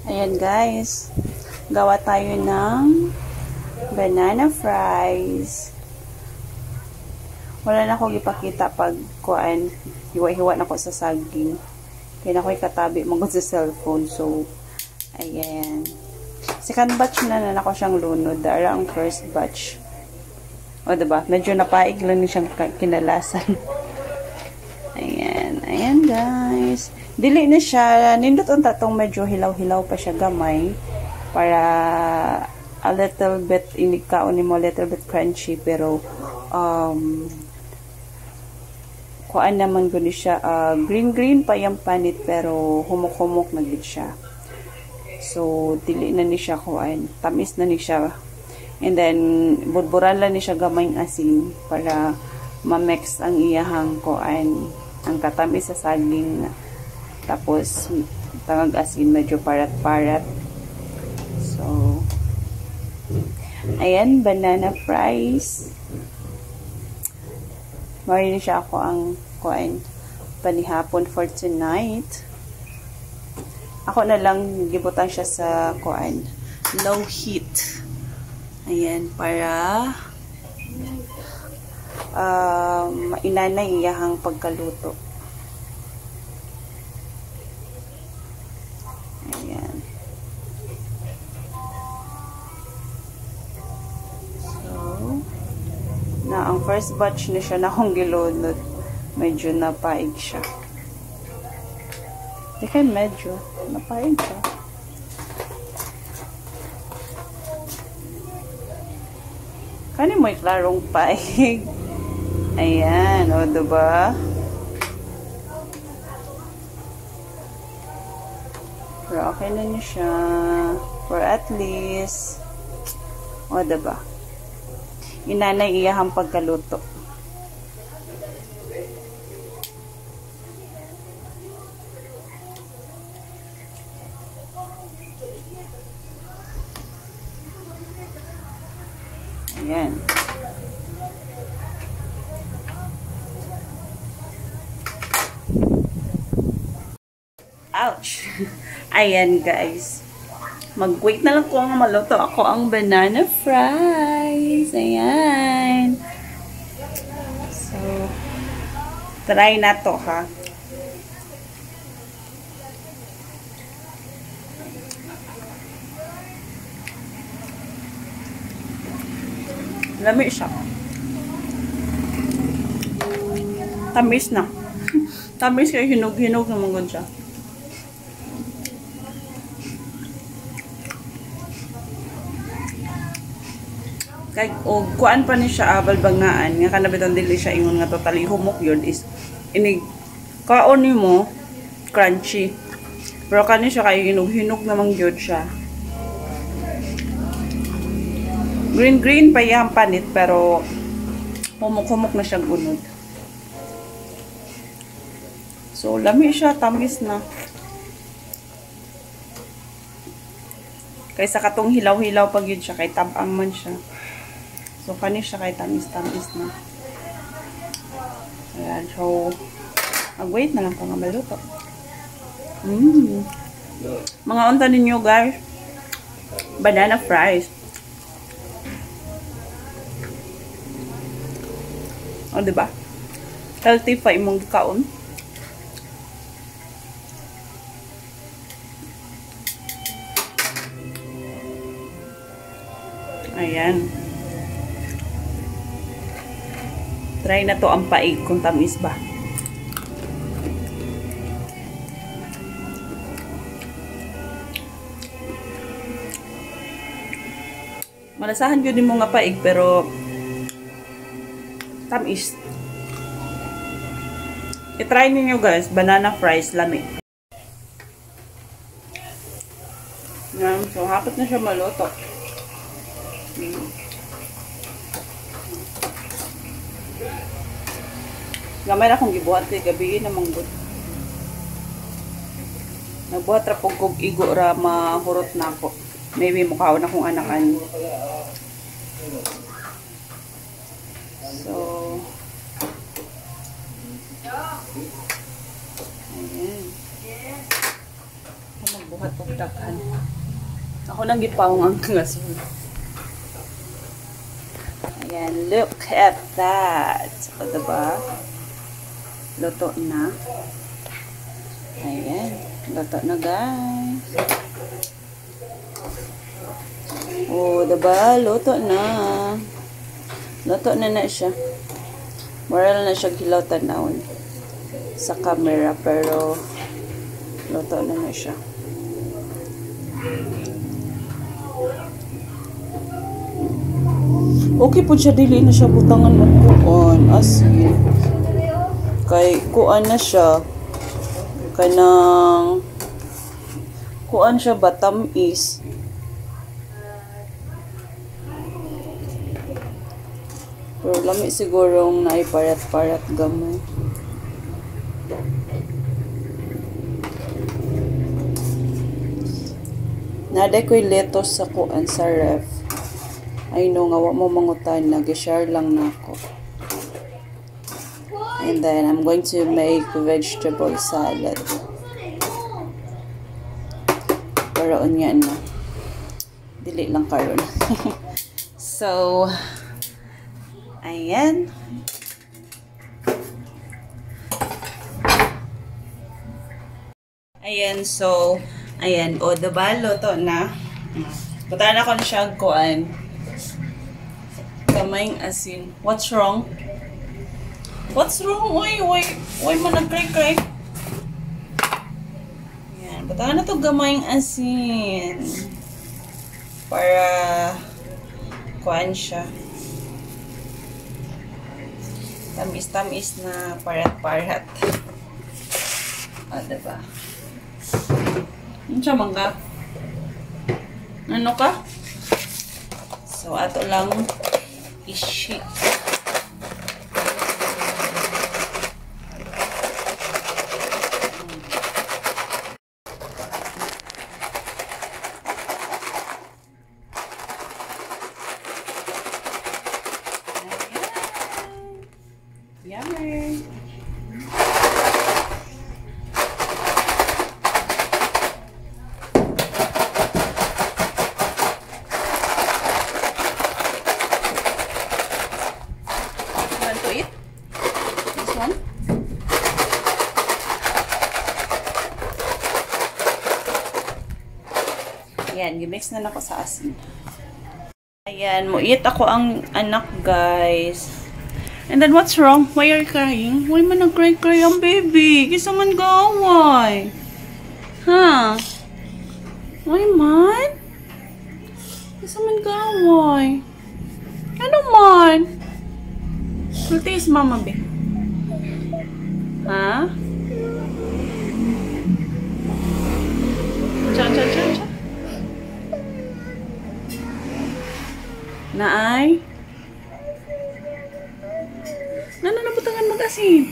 Ayan guys, gawa tayo ng banana fries. Wala na akong ipakita pag kuan, hiwa-hiwa na ko sa saging. Kaya na ko ikatabi magod sa cellphone. So, ayan. Second batch na ako siyang lunod. Dara ang first batch. O, diba? Medyo napaig lang siyang kinalasan. Ayan. Ayan guys. Dili na siya. Nindot ang tatong medyo hilaw-hilaw pa siya gamay. Para a little bit, inikaon mo, a little bit crunchy. Pero, kuan naman guni siya. Green-green pa yung panit. Pero, humok-humok na gid siya. So, dili na ni siya kuan. Tamis na ni siya. And then, budburan lang ni siya gamayng asin. Para, ma-mix ang iyahang kuan. Ang katamis sa saging. Tapos, tangag asin, medyo parat-parat. So, ayan, banana fries. Marini siya ako ang kuan panihapon for tonight. Ako na lang gibutan siya sa kuan low heat. Ayan, para mainanay iyahang pagkaluto. Ayan. So, na ang first batch na siya na akong gilunod. Medyo napaig siya. Di kaya medyo napaig siya. Kani mo'y klarong paig. Ayan, o diba? Pero okay na niya siya. For at least, o diba? Inanay iyahang pagkaluto. Ayan. Ouch! Ayan guys. Mag-wait na lang ko ang maluto ako ang banana fries. Ayan. So, try na to ha. Lami siya. Tamis na. Tamis kaya hinog-hinog na mangod siya. Kay og kuan pa ni siya balbangaan nga kanabiton dili siya ingon nga totally humok yun is inig kaon nimo crunchy. Pero kani siya kay hinog-hinog namang gyud siya. Green pa yung panit pero humok-humok na siyang unod. So, lami siya, tamis na. Kaysa katong hilaw-hilaw pag yun siya, kay tabang man siya. So, kani siya kay tamis-tamis na. Ayan, so, mag-wait na lang kung maluto. Mga unta ninyo guys, banana fries. O, diba? Healthy pa imong kaon. Ayan. Try na to ang paig kung tamis ba. Malasahan yun mo nga paig pero tamis. I-try ninyo guys, banana fries, lami. Yan, so hapot na siya maluto. Gamay na akong gibuhat kay gabi namang good. Nagbuhat ra pog kog igo ra mahurot na ako. Maybe mukhaon akong anakan. So, ayan. buhat og daghan. Ako nang gipawong ang gasol. Ayan, look at that. O, diba? Luto na. Ayan, luto na guys. O, diba? Luto na. Luto na siya. Moral na siya hilaw tanawon sa camera, pero luto na siya. Okay po siya, dili na siya butangan magkuon asin. Kay kuan na siya. Kanang kuan siya ba tamis. Pero lami sigurong naiparat-parat gamay. Naday ko'y lettuce sa kuan sa ref. I know nga wa mo mangutan, nag-share lang na ako. And then I'm going to make vegetable salad. Pero unya na. Dili lang karon. So ayan. Ayan, so ayan, o diba, luto na. Punta na ko na siya kuan. Kamayng asin. What's wrong? What's wrong? Why mo nag-cry-cry? Ayan, punta na to gamayng asin. Para kuan siya. Tamis-tamis na parat-parat. O, diba? Ano siya mangga? Ano ka? So, ato lang i-shake. Yummy! Ayan, gimix na ako sa asin. Ayan, muit ako ang anak, guys. And then, what's wrong? Why are you crying? Why man nag-cry-cry ang baby? Kisa man gaway. Ha? Why man? Kisa man gaway. Ano man? Kultis mama, be. Ha? Cha. Naay? Nano na butangan mag-asin?